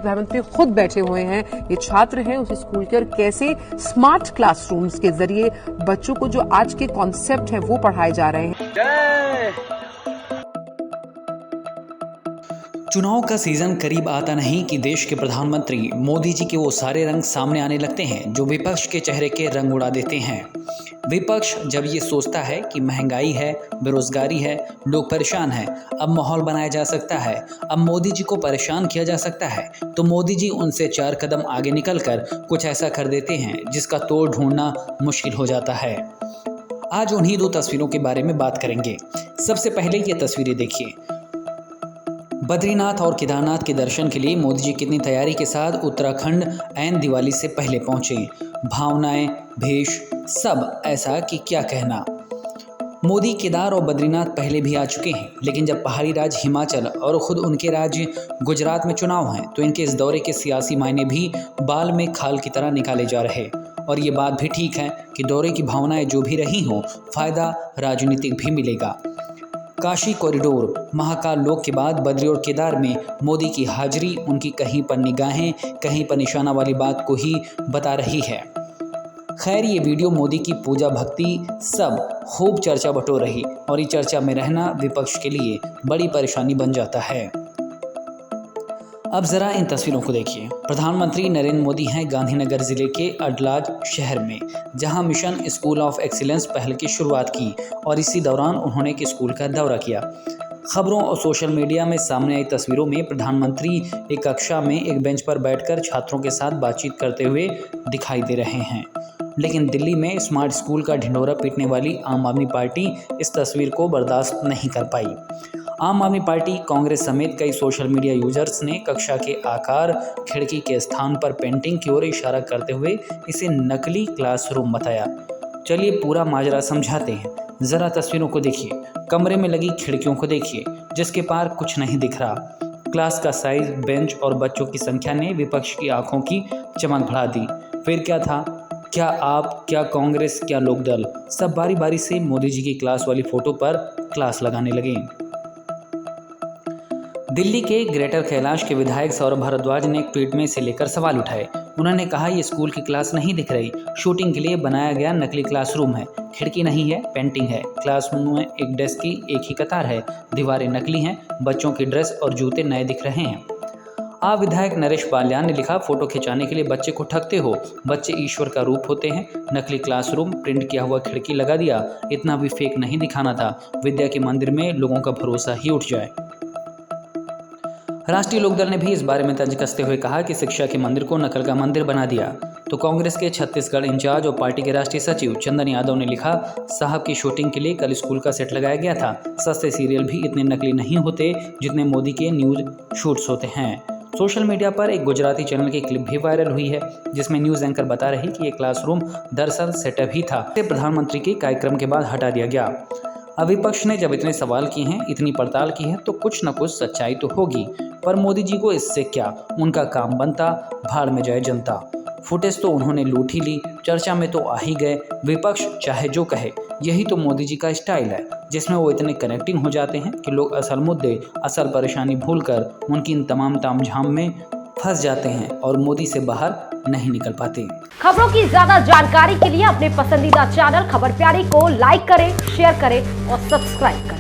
प्रधानमंत्री खुद बैठे हुए हैं, ये छात्र हैं उस स्कूल के, और कैसे स्मार्ट क्लासरूम्स के जरिए बच्चों को जो आज के कॉन्सेप्ट है वो पढ़ाए जा रहे हैं। चुनाव का सीजन करीब आता नहीं कि देश के प्रधानमंत्री मोदी जी के वो सारे रंग सामने आने लगते हैं जो विपक्ष के चेहरे के रंग उड़ा देते हैं। विपक्ष जब ये सोचता है कि महंगाई है, बेरोजगारी है, लोग परेशान हैं, अब माहौल बनाया जा सकता है, अब मोदी जी को परेशान किया जा सकता है, तो मोदी जी उनसे 4 कदम आगे निकलकर कुछ ऐसा कर देते हैं जिसका तोड़ ढूंढना मुश्किल हो जाता है। आज उन्हीं 2 तस्वीरों के बारे में बात करेंगे। सबसे पहले ये तस्वीरें देखिए। बद्रीनाथ और केदारनाथ के दर्शन के लिए मोदी जी कितनी तैयारी के साथ उत्तराखंड ऐन दिवाली से पहले पहुंचे। भावनाएं, भेष, सब ऐसा कि क्या कहना। मोदी केदार और बद्रीनाथ पहले भी आ चुके हैं, लेकिन जब पहाड़ी राज्य हिमाचल और खुद उनके राज्य गुजरात में चुनाव हैं तो इनके इस दौरे के सियासी मायने भी बाल में खाल की तरह निकाले जा रहे। और ये बात भी ठीक है कि दौरे की भावनाएं जो भी रही हों, फायदा राजनीतिक भी मिलेगा। काशी कॉरिडोर, महाकाल लोक के बाद बद्री और केदार में मोदी की हाजिरी उनकी कहीं पर निगाहें कहीं पर निशाना वाली बात को ही बता रही है। खैर, ये वीडियो मोदी की पूजा भक्ति सब खूब चर्चा बटोर रही, और ये चर्चा में रहना विपक्ष के लिए बड़ी परेशानी बन जाता है। अब जरा इन तस्वीरों को देखिए। प्रधानमंत्री नरेंद्र मोदी हैं गांधीनगर जिले के अडलाज शहर में, जहां मिशन स्कूल ऑफ एक्सीलेंस पहल की शुरुआत की, और इसी दौरान उन्होंने एक स्कूल का दौरा किया। खबरों और सोशल मीडिया में सामने आई तस्वीरों में प्रधानमंत्री एक कक्षा में एक बेंच पर बैठकर छात्रों के साथ बातचीत करते हुए दिखाई दे रहे हैं। लेकिन दिल्ली में स्मार्ट स्कूल का ढिंढोरा पीटने वाली आम आदमी पार्टी इस तस्वीर को बर्दाश्त नहीं कर पाई। आम आदमी पार्टी, कांग्रेस समेत कई सोशल मीडिया यूजर्स ने कक्षा के आकार, खिड़की के स्थान पर पेंटिंग की ओर इशारा करते हुए इसे नकली क्लासरूम बताया। चलिए पूरा माजरा समझाते हैं। जरा तस्वीरों को देखिए। कमरे में लगी खिड़कियों को देखिए जिसके पार कुछ नहीं दिख रहा। क्लास का साइज, बेंच और बच्चों की संख्या ने विपक्ष की आंखों की चमक बढ़ा दी। फिर क्या था? क्या आप, क्या कांग्रेस, क्या लोकदल, सब बारी बारी से मोदी जी की क्लास वाली फोटो पर क्लास लगाने लगे। दिल्ली के ग्रेटर कैलाश के विधायक सौरभ भारद्वाज ने एक ट्वीट में इसे लेकर सवाल उठाए। उन्होंने कहा, ये स्कूल की क्लास नहीं दिख रही, शूटिंग के लिए बनाया गया नकली क्लासरूम है। खिड़की नहीं है, पेंटिंग है। क्लासरूम में एक डेस्क की एक ही कतार है, दीवारें नकली हैं, बच्चों की ड्रेस और जूते नए दिख रहे हैं। आप विधायक नरेश बाल्यान ने लिखा, फोटो खिंचाने के लिए बच्चे को ठगते हो, बच्चे ईश्वर का रूप होते हैं। नकली क्लासरूम, प्रिंट किया हुआ खिड़की लगा दिया, इतना भी फेक नहीं दिखाना था। विद्या के मंदिर में लोगों का भरोसा ही उठ जाए। राष्ट्रीय लोकदल ने भी इस बारे में तंज कसते हुए कहा कि शिक्षा के मंदिर को नकल का मंदिर बना दिया। तो कांग्रेस के छत्तीसगढ़ इंचार्ज और पार्टी के राष्ट्रीय सचिव चंदन यादव ने लिखा, साहब की शूटिंग के लिए कल स्कूल का सेट लगाया गया था। सस्ते सीरियल भी इतने नकली नहीं होते जितने मोदी के न्यूज शूट्स होते हैं। सोशल मीडिया पर एक गुजराती चैनल की क्लिप भी वायरल हुई है जिसमें न्यूज एंकर बता रही कि ये क्लासरूम दरअसल सेटअप ही था। इसे प्रधानमंत्री के कार्यक्रम के बाद हटा दिया गया। अब विपक्ष ने जब इतने सवाल किए हैं, इतनी पड़ताल की है, तो कुछ न कुछ सच्चाई तो होगी। पर मोदी जी को इससे क्या, उनका काम बनता, भाड़ में जाए जनता। फुटेज तो उन्होंने लूट ही ली, चर्चा में तो आ ही गए। विपक्ष चाहे जो कहे, यही तो मोदी जी का स्टाइल है, जिसमें वो इतने कनेक्टिंग हो जाते हैं कि लोग असल मुद्दे, असल परेशानी भूलकर उनकी इन तमाम तामझाम में फंस जाते हैं और मोदी से बाहर नहीं निकल पाते। खबरों की ज्यादा जानकारी के लिए अपने पसंदीदा चैनल खबर प्यारी को लाइक करें, शेयर करें और सब्सक्राइब करें।